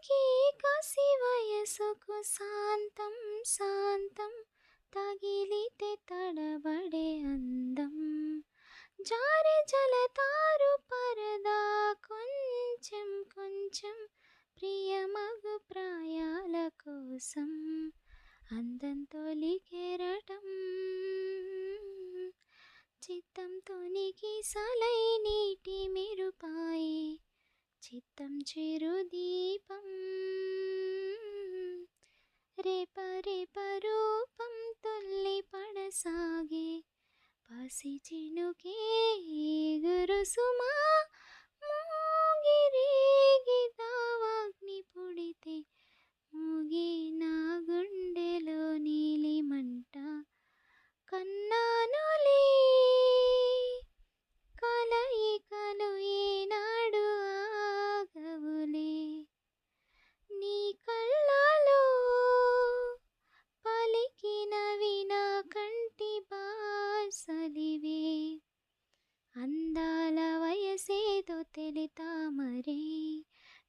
తాకి కసి వయసుకు శాంతం శాంతం తగిలితే తడబడే అందం జారె జలతారు పరదా కొంచెం కొంచెం ప్రియమగు ప్రాయాల కోసం అందం తొలి కెరటం చిత్తం తొనికి సలై నీటి మెరుపాయి చిత్తం చిరుదీపం రేప రేప రూపం తుల్లి పడసాగే పసి చినుకే గురుసుమా మూగిరేగి దావాగ్ని పుడితే మూగి నా గుండెలో నీలి మంట కన్నానులే కలయికలు ఏనాడు ఆగవులే నీ కళ్ళలో పలికినవి నా కంటి బాసలివే అందాల వయసేదో తెలితామరే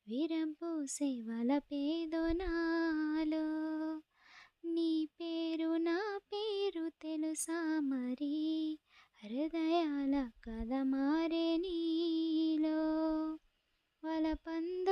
విరబూసే వలపేదో నాలో నీ పేరు నా పేరు తెలుసా మరి హృదయాల కథ మారే నీలో వలపంద